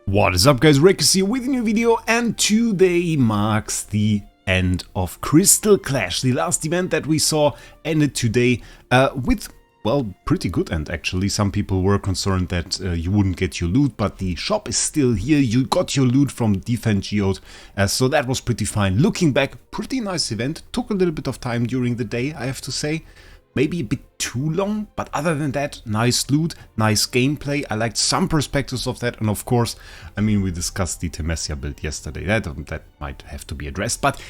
What is up, guys? Wraec is here with a new video, and today marks the end of Crystal Clash. The last event that we saw ended today with, well, pretty good end actually. Some people were concerned that you wouldn't get your loot, but the shop is still here. You got your loot from Defend Geode, so that was pretty fine. Looking back, pretty nice event. Took a little bit of time during the day, I have to say. Maybe a bit too long, but other than that, nice loot, nice gameplay. I liked some perspectives of that, and of course, I mean, we discussed the Temesia build yesterday. That might have to be addressed. But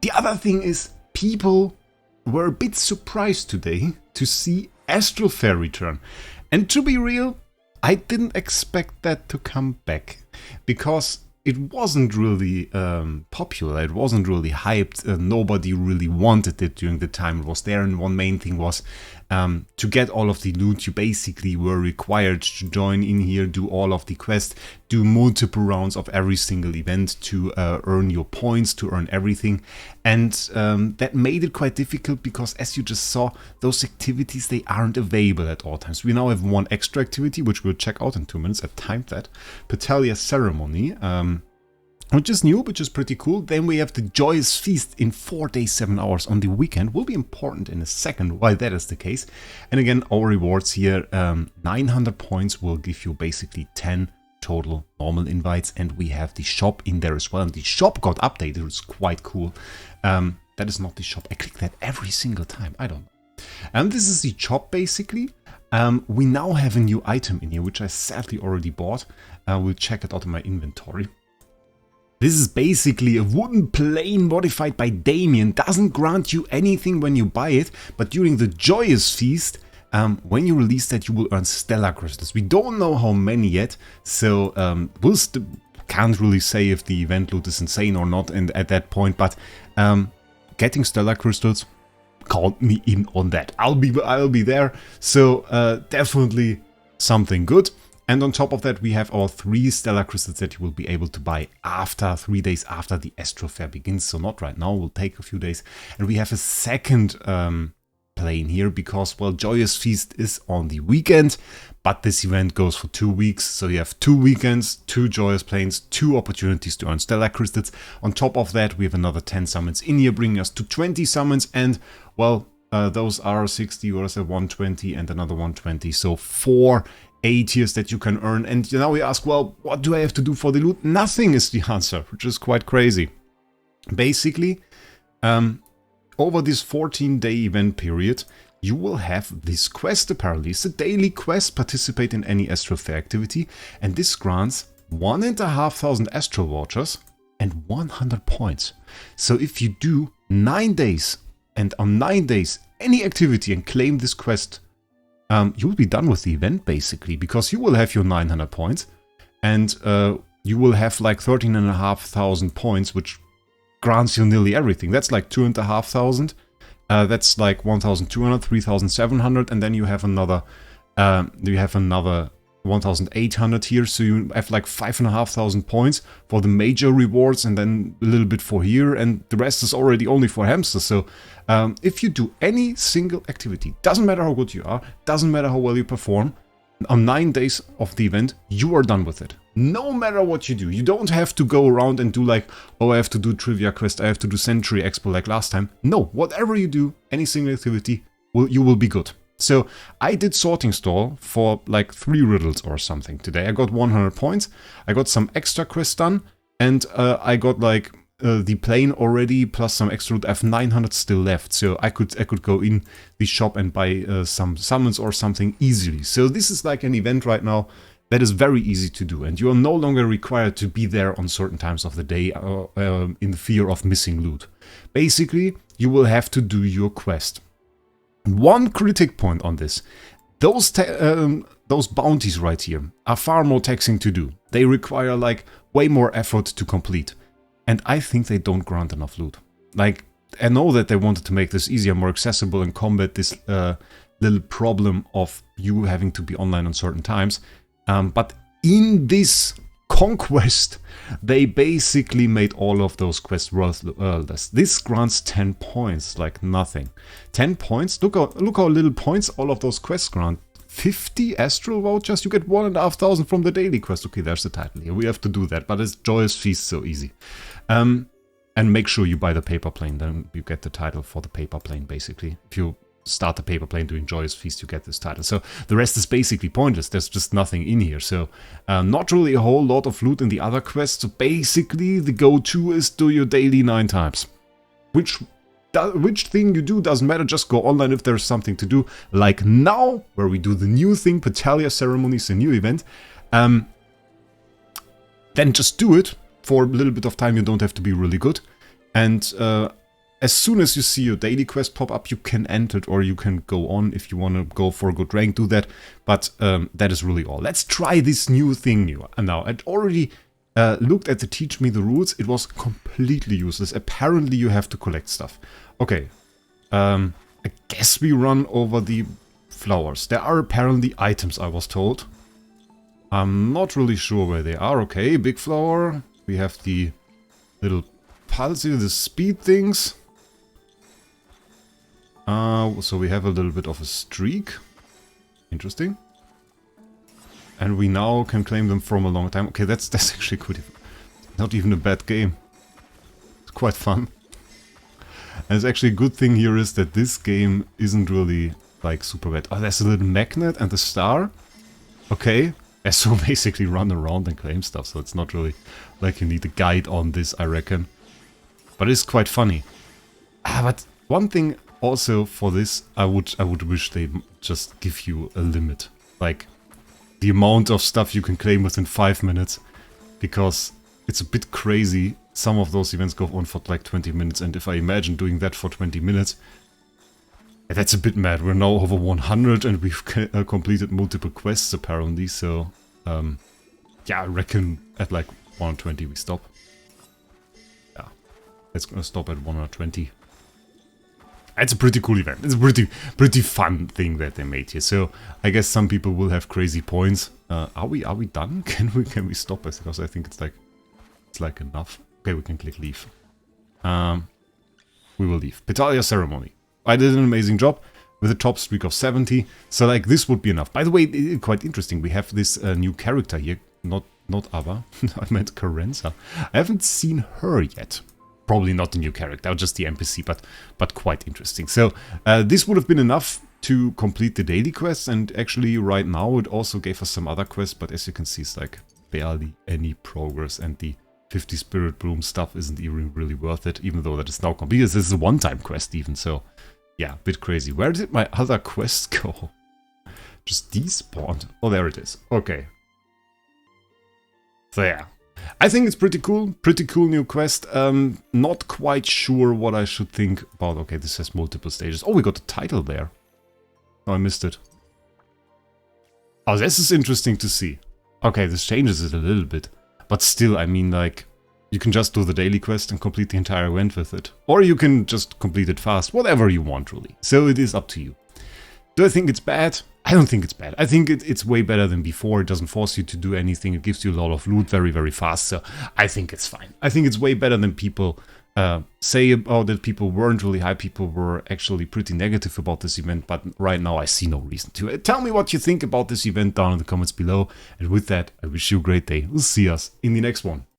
the other thing is, people were a bit surprised today to see Astral Fair return. And to be real, I didn't expect that to come back, because it wasn't really popular, it wasn't really hyped, nobody really wanted it during the time it was there, and one main thing was to get all of the loot, you basically were required to join in here, do all of the quests, do multiple rounds of every single event to earn your points, to earn everything, and that made it quite difficult because, as you just saw, those activities, they aren't available at all times. We now have one extra activity, which we'll check out in 2 minutes. I timed that. Patalia Ceremony, which is new, which is pretty cool. Then we have the Joyous Feast in 4 days, 7 hours on the weekend. Will be important in a second why that is the case. And again, our rewards here, 900 points will give you basically 10 total normal invites. And we have the shop in there as well. And the shop got updated, it's quite cool. That is not the shop. I click that every single time. I don't know. And this is the shop basically. We now have a new item in here, which I sadly already bought. We'll check it out in my inventory. This is basically a wooden plane modified by Damien. Doesn't grant you anything when you buy it, but during the Joyous Feast, when you release that, you will earn stellar crystals. We don't know how many yet, so can't really say if the event loot is insane or not and at that point, but getting stellar crystals, count me in on that. I'll be there, so definitely something good. And on top of that, we have our 3 stellar crystals that you will be able to buy after 3 days after the Astral Fair begins. So not right now, will take a few days. And we have a second plane here because, well, Joyous Feast is on the weekend, but this event goes for 2 weeks. So you have 2 weekends, 2 Joyous Planes, 2 opportunities to earn stellar crystals. On top of that, we have another 10 summons in here, bringing us to 20 summons. And, well, those are 60, or 120 and another 120. So 4 A tiers that you can earn. And now we ask, well, what do I have to do for the loot? Nothing is the answer, which is quite crazy. Basically, over this 14-day event period, you will have this quest apparently. It's a daily quest, participate in any Astral Fair activity, and this grants 1,500 Astral Vouchers and 100 points. So if you do 9 days, and on 9 days, any activity and claim this quest, you will be done with the event basically, because you will have your 900 points and you will have like 13,500 points, which grants you nearly everything. That's like 2,500. That's like 1,200, 3,700, and then you have another 1,800 here. So you have like 5,500 points for the major rewards, and then a little bit for here, and the rest is already only for hamsters. So if you do any single activity, doesn't matter how good you are, doesn't matter how well you perform, on 9 days of the event, you are done with it. No matter what you do, you don't have to go around and do like, oh, I have to do trivia quest, I have to do Century Expo like last time. No, whatever you do, any single activity, you will be good. So I did Sorting Stall for like 3 riddles or something today. I got 100 points, I got some extra quests done, and I got like the plane already, plus some extra loot. I have 900 still left, so I could go in the shop and buy some summons or something easily. So this is like an event right now that is very easy to do, and you are no longer required to be there on certain times of the day in the fear of missing loot. Basically, you will have to do your quest. One critic point on this: those bounties right here are far more taxing to do. They require like way more effort to complete. And I think they don't grant enough loot. Like, I know that they wanted to make this easier, more accessible, and combat this little problem of you having to be online on certain times. But in this conquest, they basically made all of those quests worthless. This grants 10 points, like nothing. 10 points, look how little points all of those quests grant. 50 Astral vouchers, you get 1,500 from the daily quest. Okay, there's the title here. We have to do that, but it's Joyous Feast, so easy. And make sure you buy the paper plane, then you get the title for the paper plane, basically. If you start the paper plane doing Joyous Feast, you get this title. So the rest is basically pointless. There's just nothing in here. So not really a whole lot of loot in the other quests. So basically the go-to is do your daily 9 times. Which thing you do doesn't matter, just go online if there's something to do. Like now, where we do the new thing, Patalia Ceremony is a new event. Then just do it. For a little bit of time, you don't have to be really good. And as soon as you see your daily quest pop up, you can end it or you can go on. If you want to go for a good rank, do that. But that is really all. Let's try this new thing now. I'd already looked at the Teach Me the Rules. It was completely useless. Apparently you have to collect stuff. Okay, I guess we run over the flowers. There are apparently items, I was told. I'm not really sure where they are. Okay, big flower. We have the little pulse here, the speed things. So we have a little bit of a streak. Interesting. And we now can claim them from a long time. Okay, that's actually good. Not even a bad game. It's quite fun. And it's actually a good thing here is that this game isn't really like super bad. Oh, there's a little magnet and the star. Okay. And so basically run around and claim stuff. So it's not really like you need a guide on this, I reckon. But it's quite funny. But one thing also for this, I would wish they just give you a limit. Like the amount of stuff you can claim within 5 minutes. Because it's a bit crazy. Some of those events go on for like 20 minutes. And if I imagine doing that for 20 minutes, that's a bit mad. We're now over 100 and we've completed multiple quests apparently. So, yeah, I reckon at like 120 we stop. Yeah, let's stop at 120. It's a pretty cool event. It's a pretty fun thing that they made here. So I guess some people will have crazy points. Are we done? Can we stop us? Because I think it's like enough. Okay, we can click leave. We will leave. Patalia Ceremony. I did an amazing job with a top streak of 70. So like this would be enough. By the way, quite interesting. We have this new character here. Not Ava. I meant Carenza. I haven't seen her yet. Probably not the new character, just the NPC, but quite interesting. So this would have been enough to complete the daily quests, and actually right now it also gave us some other quests, but as you can see, it's like barely any progress, and the 50 Spirit Bloom stuff isn't even really worth it, even though that is now completed. This is a one-time quest even, so yeah, a bit crazy. Where did my other quest go? Just despawned. Oh, there it is. Okay. So yeah. I think it's pretty cool new quest. Not quite sure what I should think about. Okay, this has multiple stages. Oh, we got a title there. Oh, I missed it. Oh, this is interesting to see. Okay, this changes it a little bit. But still, I mean, like, you can just do the daily quest and complete the entire event with it. Or you can just complete it fast, whatever you want, really. So it is up to you. Do I think it's bad? I don't think it's bad. I think it's way better than before. It doesn't force you to do anything. It gives you a lot of loot very, very fast. So I think it's fine. I think it's way better than people say about that. People weren't really hyped. People were actually pretty negative about this event. But right now I see no reason to. Tell me what you think about this event down in the comments below. And with that, I wish you a great day. We'll see us in the next one.